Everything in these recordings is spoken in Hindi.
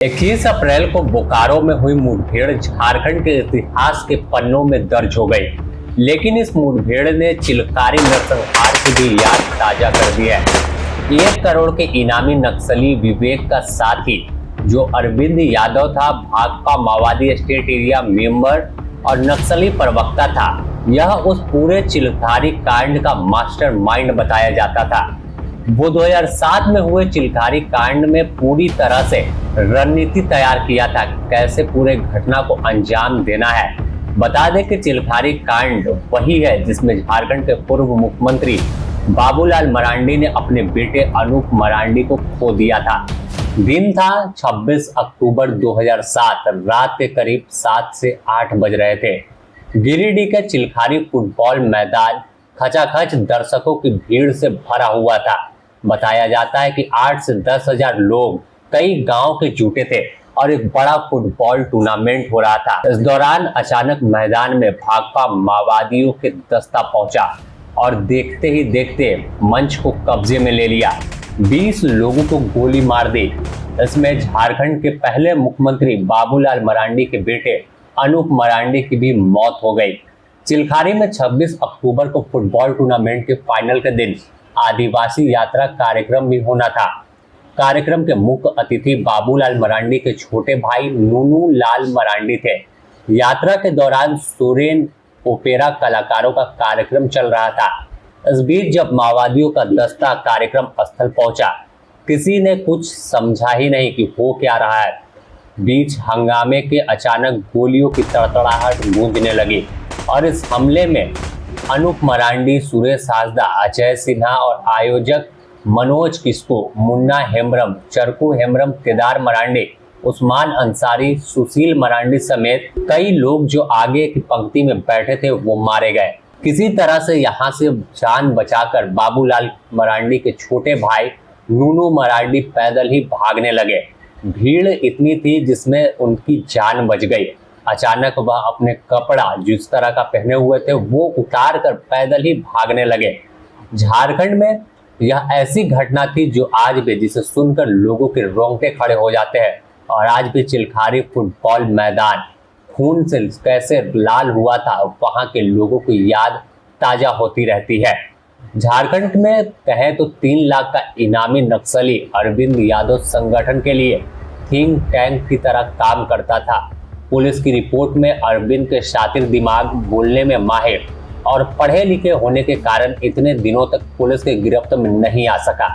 21 अप्रैल को बोकारो में हुई मुठभेड़ झारखंड के इतिहास के पन्नों में दर्ज हो गई, लेकिन इस मुठभेड़ ने चिलकारी नरसंहार की भी याद ताजा कर दी है। 1 करोड़ के इनामी नक्सली विवेक का साथी जो अरविंद यादव था, भाकपा माओवादी स्टेट एरिया मेंबर और नक्सली प्रवक्ता था, यह उस पूरे चिलकारी कांड का मास्टरमाइंड बताया जाता था। वो 2007 में हुए चिलकारी कांड में पूरी तरह से रणनीति तैयार किया था, कैसे पूरे घटना को अंजाम देना है। बता दें कि चिलकारी कांड वही है जिसमें झारखंड के पूर्व मुख्यमंत्री बाबूलाल मरांडी ने अपने बेटे अनूप मरांडी को खो दिया था। दिन था 26 अक्टूबर 2007, रात के करीब 7 से 8 बज रहे थे। गिरिडीह के चिलकारी फुटबॉल मैदान खचाखच दर्शकों की भीड़ से भरा हुआ था। बताया जाता है कि 8 से 10 हजार लोग कई गांव के जुटे थे और एक बड़ा फुटबॉल टूर्नामेंट हो रहा था। इस दौरान अचानक मैदान में भाकपा माओवादियों के दस्ता पहुंचा और देखते ही देखते मंच को कब्जे में ले लिया। 20 लोगों को गोली मार दी। इसमें झारखंड के पहले मुख्यमंत्री बाबूलाल मरांडी के बेटे अनूप मरांडी की भी मौत हो गई। चिलकारी में 26 अक्टूबर को फुटबॉल टूर्नामेंट के फाइनल के दिन आदिवासी यात्रा कार्यक्रम भी होना था। कार्यक्रम के मुख्य अतिथि बाबूलाल मरांडी के छोटे भाई नूनू लाल मरांडी थे। यात्रा के दौरान सोरेन ओपेरा कलाकारों का कार्यक्रम चल रहा था। इस बीच जब माओवादियों का दस्ता कार्यक्रम स्थल पहुंचा, किसी ने कुछ समझा ही नहीं कि हो क्या रहा है। बीच हंगामे के अचानक गोलियों की तड़तड़ाहट गूंजने लगी और इस हमले में अनूप मरांडी, सुरेश हासदा, अजय सिन्हा और आयोजक मनोज किस्को, मुन्ना हेम्ब्रम, चरकू हेम्ब्रम, केदार मरांडी, उस्मान अंसारी, सुशील मरांडी समेत कई लोग जो आगे की पंक्ति में बैठे थे वो मारे गए। किसी तरह से यहाँ से जान बचाकर बाबूलाल मरांडी के छोटे भाई नूनू मरांडी पैदल ही भागने लगे। भीड़ इतनी थी जिसमें उनकी जान बच गई। अचानक वह अपने कपड़ा जिस तरह का पहने हुए थे वो उतार कर पैदल ही भागने लगे। झारखंड में यह ऐसी घटना थी जो आज भी जिसे सुनकर लोगों के रोंगटे खड़े हो जाते हैं। और आज भी चिलकारी फुटबॉल मैदान खून से कैसे लाल हुआ था, वहां के लोगों की याद ताजा होती रहती है। झारखंड में कहे तो 3 लाख का इनामी नक्सली अरविंद यादव संगठन के लिए थिंक टैंक की तरह काम करता था। पुलिस की रिपोर्ट में अरविंद के शातिर दिमाग, बोलने में माहिर और पढ़े लिखे होने के कारण इतने दिनों तक पुलिस के गिरफ्त में नहीं आ सका।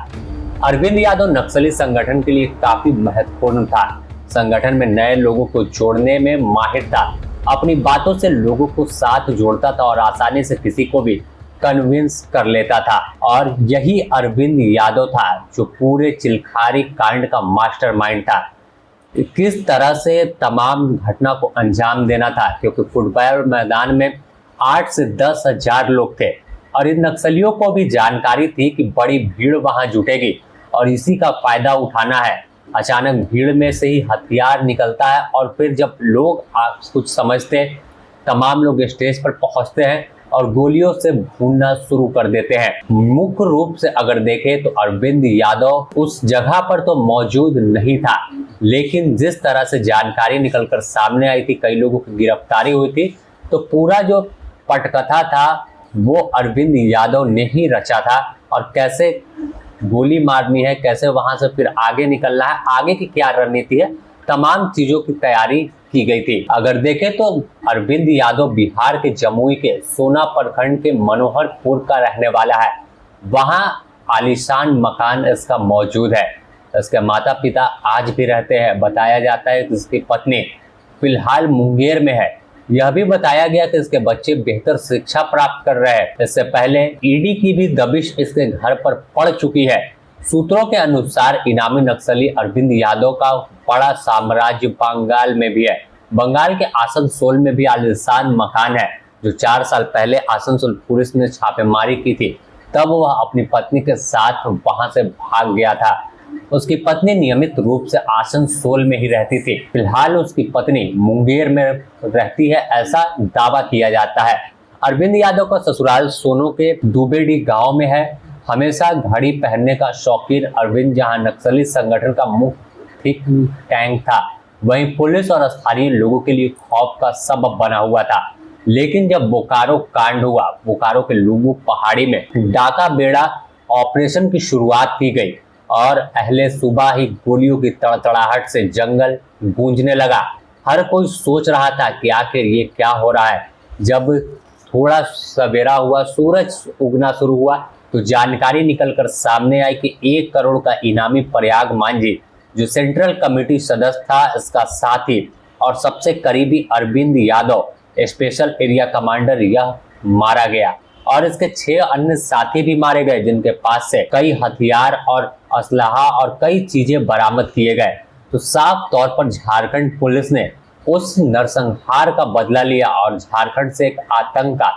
अरविंद यादव नक्सली संगठन के लिए काफी महत्वपूर्ण था। संगठन में नए लोगों को जोड़ने में माहिर था। अपनी बातों से लोगों को साथ जोड़ता था और आसानी से किसी को भी कन्विंस कर लेता था। और यही अरविंद यादव था जो पूरे चिलकारी कांड का मास्टरमाइंड था। किस तरह से तमाम घटना को अंजाम देना था, क्योंकि फुटबॉल मैदान में 8 से 10 हजार लोग थे और इन नक्सलियों को भी जानकारी थी कि बड़ी भीड़ वहां जुटेगी और इसी का फायदा उठाना है। अचानक भीड़ में से ही हथियार निकलता है और फिर जब लोग कुछ समझते, तमाम लोग स्टेज पर पहुंचते हैं और गोलियों से भूनना शुरू कर देते हैं। मुख्य रूप से अगर देखें तो अरविंद यादव उस जगह पर तो मौजूद नहीं था, लेकिन जिस तरह से जानकारी निकलकर सामने आई थी, कई लोगों की गिरफ्तारी हुई थी, तो पूरा जो पटकथा था वो अरविंद यादव ने ही रचा था। और कैसे गोली मारनी है, कैसे वहां से फिर आगे निकलना है, आगे की क्या रणनीति है, तमाम चीजों की तैयारी की गई थी। अगर देखें तो अरविंद यादव बिहार के जमुई के सोना प्रखंड के मनोहरपुर का रहने वाला है। वहां आलीशान मकान इसका मौजूद है। इसके माता पिता आज भी रहते हैं। बताया जाता है कि इसकी पत्नी फिलहाल मुंगेर में है। यह भी बताया गया कि इसके बच्चे बेहतर शिक्षा प्राप्त कर रहे हैं। इससे पहले ईडी की भी दबिश इसके घर पर पड़ चुकी है। सूत्रों के अनुसार इनामी नक्सली अरविंद यादव का बड़ा साम्राज्य बंगाल में भी है। बंगाल के आसनसोल में भी आलीशान मकान है, जो 4 साल पहले आसनसोल पुलिस ने छापेमारी की थी। तब वह अपनी पत्नी के साथ वहां से भाग गया था। उसकी पत्नी नियमित रूप से आसनसोल में ही रहती थी। फिलहाल उसकी पत्नी मुंगेर में रहती है, ऐसा दावा किया जाता है। अरविंद यादव का ससुराल सोनो के दुबेडी गांव में है। हमेशा घड़ी पहनने का शौकीन अरविंद जहां नक्सली संगठन का मुख्य थिंक टैंक था, वहीं पुलिस और स्थानीय लोगों के लिए खौफ का सबब बना हुआ था। लेकिन जब बोकारो कांड हुआ, बोकारो के लुबु पहाड़ी में डाका बेड़ा ऑपरेशन की शुरुआत की गई और अहले सुबह ही गोलियों की तड़तड़ाहट से जंगल गूंजने लगा। हर कोई सोच रहा था कि आखिर ये क्या हो रहा है। जब थोड़ा सवेरा हुआ, सूरज उगना शुरू हुआ, तो जानकारी निकलकर सामने आई कि 1 करोड़ का इनामी प्रयाग मांझी, जो सेंट्रल कमेटी सदस्य था, इसका साथी और सबसे करीबी Arvind Yadav, special area commander, यह मारा गया और इसके 6 अन्य साथी भी मारे गए, जिनके पास से कई हथियार और असलहा और कई चीजें बरामद किए गए। तो साफ तौर पर झारखंड पुलिस ने उस नरसंहार का बदला लिया और झारखंड से एक आतंक का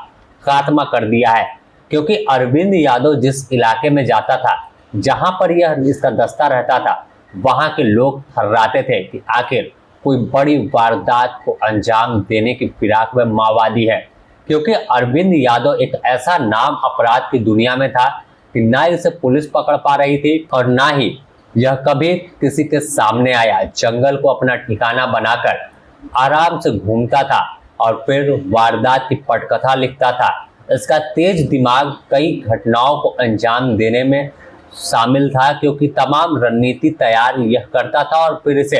खात्मा कर दिया है। क्योंकि अरविंद यादव जिस इलाके में जाता था, जहां पर यह इसका दस्ता रहता था, वहां के लोग थर्राते थे कि आखिर कोई बड़ी वारदात को अंजाम देने की फिराक में माओवादी है। क्योंकि अरविंद यादव एक ऐसा नाम अपराध की दुनिया में था कि ना इसे पुलिस पकड़ पा रही थी और ना ही यह कभी किसी के सामने आया। जंगल को अपना ठिकाना बनाकर आराम से घूमता था और फिर वारदात की पटकथा लिखता था। इसका तेज दिमाग कई घटनाओं को अंजाम देने में शामिल था, क्योंकि तमाम रणनीति तैयार यह करता था और फिर इसे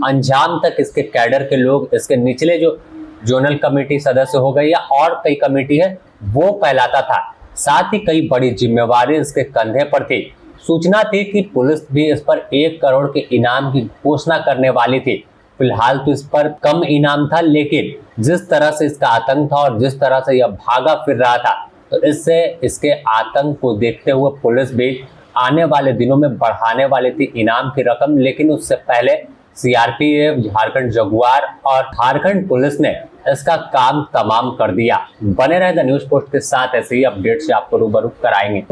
अंजाम तक इसके कैडर के लोग, इसके निचले जो जोनल कमेटी सदस्य हो गए या और कई कमेटी है, वो फैलाता था। साथ ही कई बड़ी जिम्मेवारी इसके कंधे पर थी। सूचना थी कि पुलिस भी इस पर 1 करोड़ के इनाम की घोषणा करने वाली थी। फिलहाल तो इस पर कम इनाम था, लेकिन जिस तरह से इसका आतंक था और जिस तरह से यह भागा फिर रहा था, तो इससे इसके आतंक को देखते हुए पुलिस भी आने वाले दिनों में बढ़ाने वाली थी इनाम की रकम। लेकिन उससे पहले सीआरपीएफ, झारखंड जगुआर और झारखंड पुलिस ने इसका काम तमाम कर दिया। बने रहे द न्यूज पोस्ट के साथ, ऐसे ही अपडेट से आपको रूबरू कराएंगे।